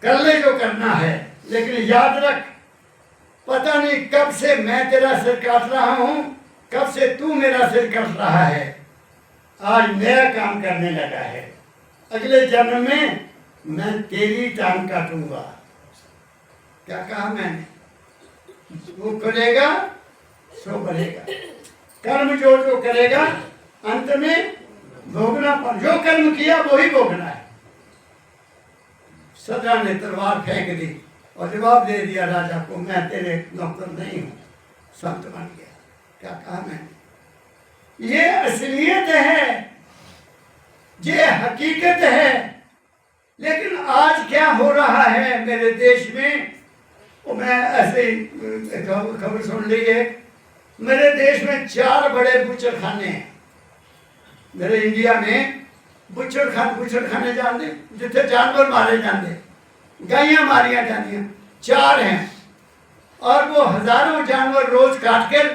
कर ले जो करना है, लेकिन याद रख पता नहीं कब से मैं तेरा सिर काट रहा हूं, कब से तू मेरा सिर काट रहा है। आज मेरा काम करने लगा है, अगले जन्म में मैं तेरी टांग काटूंगा। क्या कहा मैंने? वो करेगा सो बढ़ेगा, कर्म जो जो करेगा अंत में भोगना, जो कर्म किया वही भोगना है। सदना ने तलवार फेंक दी और जवाब दे दिया राजा को, मैं तेरे नौकर नहीं हूं, संत बन गया। क्या कहा मैंने? ये असलियत है, ये हकीकत है। लेकिन आज क्या हो रहा है मेरे देश में, वो मैं ऐसे ही खबर सुन ली है। मेरे देश में 4 बड़े बुचर खाने हैं। मेरे इंडिया में बुचर खाने जानते, जिथे जानवर मारे जाते, गायें मारिया जानिया, 4 हैं। और वो हजारों जानवर रोज काट कर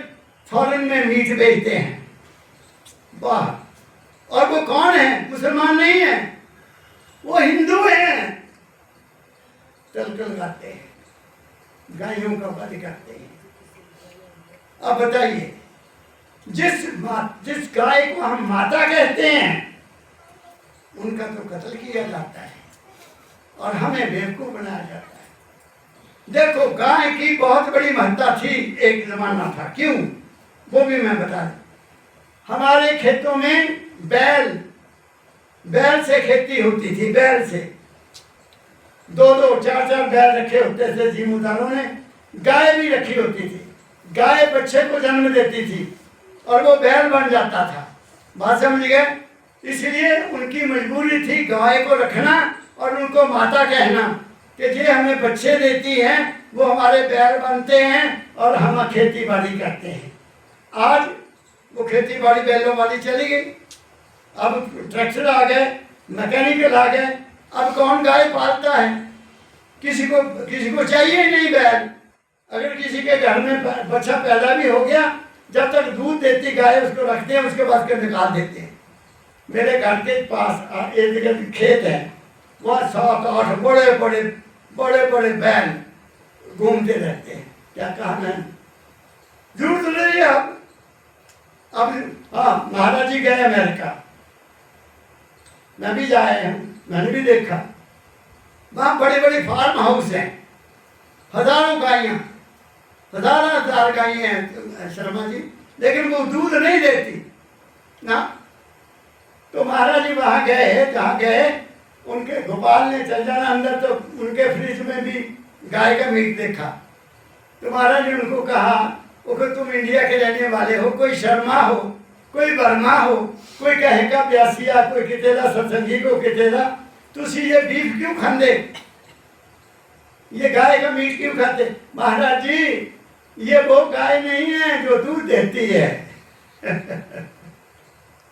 फॉरेन में मीट बेचते हैं बाहर। और वो कौन है? मुसलमान नहीं है, वो हिंदू हैं। तलकल गाते हैं, गायों का वध करते हैं। अब बताइए, जिस गाय को हम माता कहते हैं उनका तो कत्ल किया जाता है और हमें बेवकूफ बनाया जाता है। देखो गाय की बहुत बड़ी महत्ता थी, एक जमाना था। क्यों? वो भी मैं बता दूं। हमारे खेतों में बैल से खेती होती थी, बैल से 2-2, 4-4 बैल रखे होते थे जिम्मेदारों ने। गाय भी रखी होती थी, गाय बच्चे को जन्म देती थी और वो बैल बन जाता था। बात समझ गए? इसलिए उनकी मजबूरी थी गाय को रखना और उनको माता कहना कि ये हमें बच्चे देती हैं, वो हमारे बैल बनते हैं और हम खेती बाड़ी करते हैं। आज वो खेती बाड़ी बैलों वाली चली गई, अब ट्रैक्टर आ गए, मैकेनिकल आ गए। अब कौन गाय पालता है? किसी को चाहिए ही नहीं बैल। अगर किसी के घर में बच्चा पैदा भी हो गया, जब तक दूध देती गाय उसको रखते हैं, उसके बाद कर निकाल देते हैं। मेरे घर के पास एक जगह खेत है, वहाँ 7-8 बड़े बड़े बैल घूमते रहते हैं। क्या कहा मैंने? जरूरत नहीं है। अब हाँ, महाराज जी गए अमेरिका, मैं भी जाए हूँ, मैंने भी देखा। वहाँ बड़े बड़े फार्म हाउस हैं, हजारों गायें, हजार गायें हैं शर्मा जी, लेकिन वो दूध नहीं देती ना। तो महाराज जी वहाँ गए, जहाँ गए उनके गोपाल ने चल जाना अंदर, तो उनके फ्रिज में भी गाय का मीट देखा। तो महाराज ने उनको कहा, वो तुम इंडिया के रहने वाले हो, कोई शर्मा हो, कोई वर्मा हो, कोई कहेगा प्यासिया, कोई कितेला सत्संगी को कितेला, तुसी ये बीफ क्यों खाते, ये गाय का मीट क्यों खाते? महाराज जी ये वो गाय नहीं है जो दूध देती है।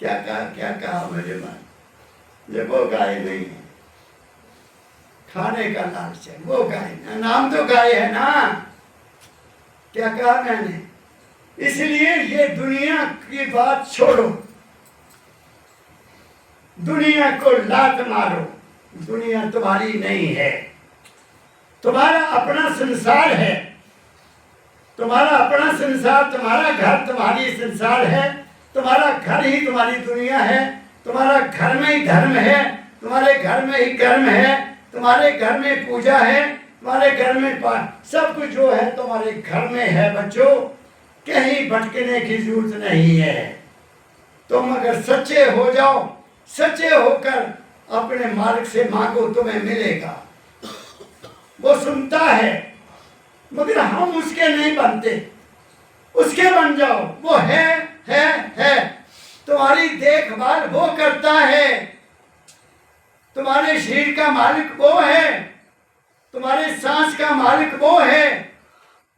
क्या कहा मेरे माँ, ये वो गाय नहीं है, खाने का लालच है, वो गाय नाम तो गाय है ना। क्या कहा मैंने? इसलिए ये दुनिया की बात छोड़ो, दुनिया को लात मारो, दुनिया तुम्हारी नहीं है, तुम्हारा अपना संसार है, तुम्हारा अपना संसार, तुम्हारा घर तुम्हारी संसार है, तुम्हारा घर ही तुम्हारी दुनिया है, तुम्हारा घर में ही धर्म है, तुम्हारे घर में ही कर्म है, तुम्हारे घर में पूजा है, तुम्हारे घर में सब कुछ जो है तुम्हारे घर में है बच्चों। कहीं भटकने की जरूरत नहीं है। तुम अगर सच्चे हो जाओ, सच्चे होकर अपने मार्ग से मांगो, तुम्हें मिलेगा। वो सुनता है मगर हम उसके नहीं बनते, उसके बन जाओ। वो है तुम्हारी देखभाल वो करता है, तुम्हारे शरीर का मालिक वो है, तुम्हारे सांस का मालिक वो है।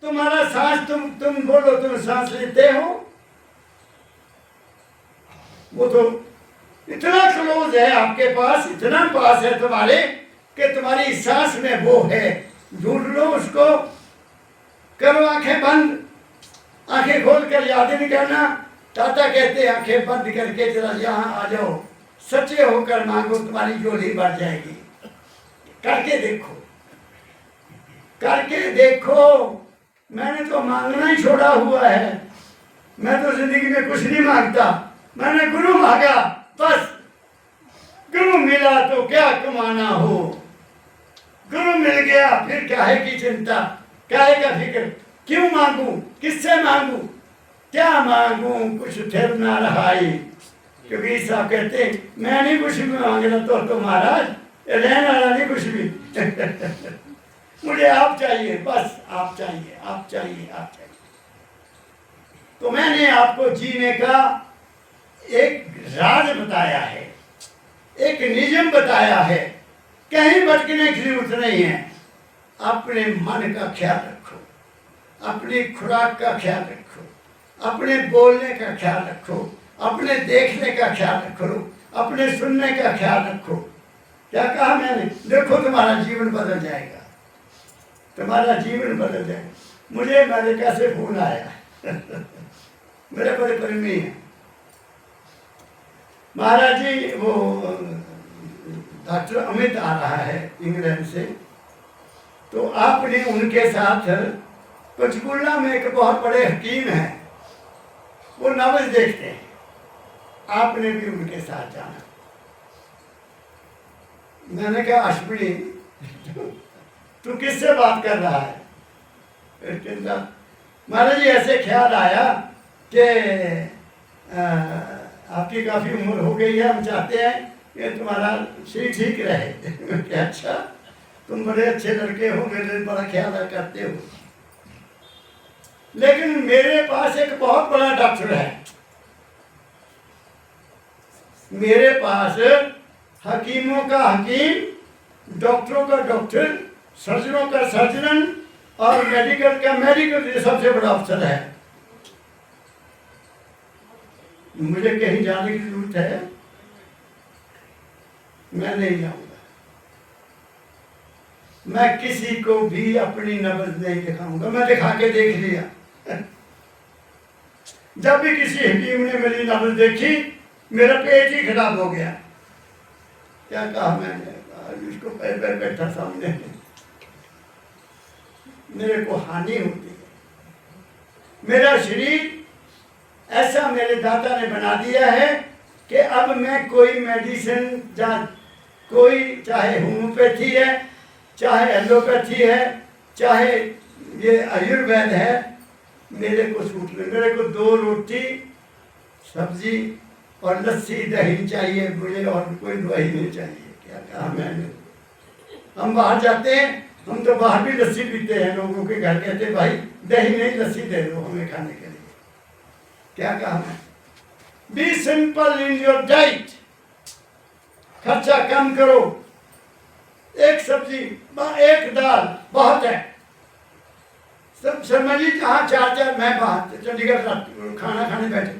तुम्हारा सांस तुम बोलो, तुम सांस लेते हो, वो तो इतना क्लोज है आपके पास, इतना पास है तुम्हारे कि तुम्हारी सांस में वो है। ढूंढ लो उसको, करो आंखें बंद, आंखें खोल कर याद नहीं करना। ताता कहते हैं आंखें बंद करके जरा यहाँ आ जाओ, सच्चे होकर मांगो, तुम्हारी झोली भर जाएगी। करके देखो, करके देखो। मैंने तो मांगना ही छोड़ा हुआ है, मैं तो जिंदगी में कुछ नहीं मांगता। मैंने गुरु मांगा बस, गुरु मिला तो क्या कमाना हो, गुरु मिल गया फिर काहे की चिंता, काहे का फिक्र, क्यों मांगू, किससे मांगू, क्या मांगू, कुछ ठहर ना रहा ही। कबीर साहब कहते मैं नहीं कुछ भी मांग रहा, तो महाराज रहने वाला नहीं कुछ भी। मुझे आप चाहिए, बस आप चाहिए, आप चाहिए, आप चाहिए। तो मैंने आपको जीने का एक राज बताया है, एक नियम बताया है। कहीं भटकने की जरूरत नहीं है। अपने मन का ख्याल रखो, अपनी खुराक का ख्याल रखो, अपने बोलने का ख्याल रखो, अपने देखने का ख्याल रखो, अपने सुनने का ख्याल रखो। क्या कहा मैंने? देखो तुम्हारा जीवन बदल जाएगा, तुम्हारा जीवन बदल जाएगा। मुझे अमेरिका से फोन आया। मेरे बड़े प्रेमी हैं महाराज जी, वो डॉक्टर अमित आ रहा है इंग्लैंड से, तो आपने उनके साथ, पंचकुला में एक बहुत बड़े हकीम हैं, वो नवज देखते हैं, आपने भी उनके साथ जाना। मैंने कहा अश्विनी तू किससे बात कर रहा है? महाराज जी ऐसे ख्याल आया कि आपकी काफ़ी उम्र हो गई है, हम चाहते हैं कि तुम्हारा शरीर ठीक रहे। अच्छा, तुम बड़े अच्छे लड़के हो, मेरे बड़ा ख्याल करते हो, लेकिन मेरे पास एक बहुत बड़ा डॉक्टर है। मेरे पास हकीमों का हकीम, डॉक्टरों का डॉक्टर, सर्जनों का सर्जन और मेडिकल का मेडिकल सबसे बड़ा अफसर है। मुझे कहीं जाने की जरूरत है? मैं नहीं जाऊंगा। मैं किसी को भी अपनी नब्ज नहीं दिखाऊंगा। मैं दिखा के देख लिया। जब भी किसी हकीम ने मेरी नब्ज देखी, मेरा पेट ही खराब हो गया। क्या कहा मैंने? इसको पैर पैर बैठा सामने, मेरे को हानि होती है। मेरा शरीर ऐसा मेरे दाता ने बना दिया है कि अब मैं कोई मेडिसिन, कोई चाहे होम्योपैथी है, चाहे एलोपैथी है, चाहे ये आयुर्वेद है, मेरे को सूट नहीं। मेरे को 2 रोटी सब्जी और लस्सी दही चाहिए मुझे, और कोई दवाई नहीं चाहिए। क्या कहा मैंने? हम बाहर जाते हैं, हम तो बाहर भी लस्सी पीते हैं, लोगों के घर कहते भाई दही नहीं लस्सी दे दो हमें खाने के लिए। क्या कहा मैं? Be simple in your diet, खर्चा कम करो। एक सब्जी, एक दाल बहुत है। सब शर्मा जी कहाँ 4 मैं बाहर चंडीगढ़ खाना खाने बैठे,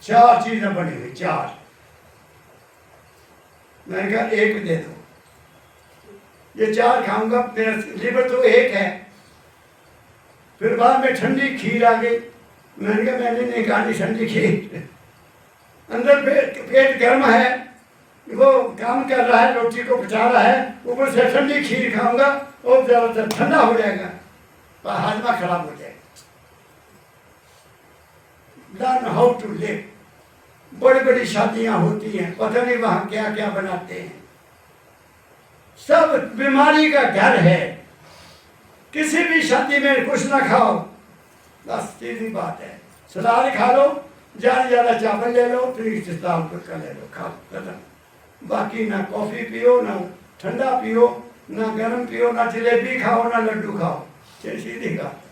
4 चीजें बनी हुई, 4। मैंने कहा 1 दे दो, ये 4 खाऊंगा, मेरा लीवर तो 1 है। फिर बाद में ठंडी खीर आ गई। मैंने कहा मैंने नहीं खानी ठंडी खीर, अंदर पेट गर्म है, वो काम कर रहा है, रोटी को पचा रहा है, ऊपर से ठंडी खीर खाऊंगा और ज्यादातर ठंडा हो जाएगा, हाजमा खराब हो जाएगा। Learn how to live. बड़ी बड़ी शादियां होती हैं, पता नहीं वहां क्या क्या बनाते हैं, सब बीमारी का घर है। किसी भी शादी में कुछ ना खाओ, बस सीधी बात है। सलाद खा लो, ज्यादा चावल ले लो, फिर दाल का ले लो, खाओ खत्म। बाकी ना कॉफी पियो, ना ठंडा पियो, ना गर्म पियो, ना जलेबी खाओ, ना लड्डू खाओ। सीधी बात।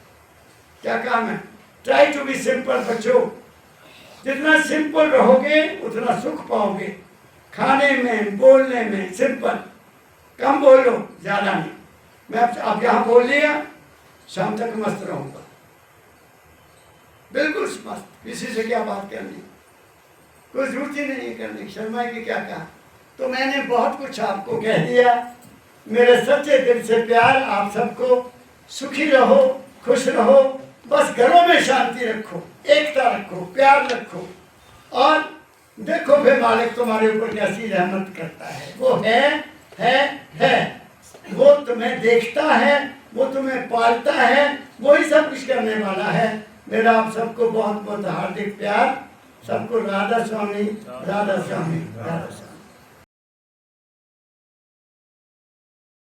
क्या काम है? ट्राई टू बी सिंपल बच्चों। जितना सिंपल रहोगे उतना सुख पाओगे। खाने में, बोलने में सिंपल, कम बोलो, ज्यादा नहीं। मैं आप यहाँ बोल लिया, शाम तक मस्त रहूंगा, बिल्कुल मस्त। किसी से क्या बात करनी, कोई जरूरत ही नहीं करनी। शर्मा की क्या कहा? तो मैंने बहुत कुछ आपको कह दिया। मेरे सच्चे दिल से प्यार। आप सबको सुखी रहो, खुश रहो, बस घरों में शांति रखो, एकता रखो, प्यार रखो, और देखो फिर मालिक तुम्हारे ऊपर कैसी रहमत करता है। वो है वो तुम्हें देखता है, वो तुम्हें पालता है, वही सब कुछ करने वाला है। मेरा आप सबको बहुत बहुत हार्दिक प्यार। सबको राधा स्वामी, राधा स्वामी, राधा स्वामी।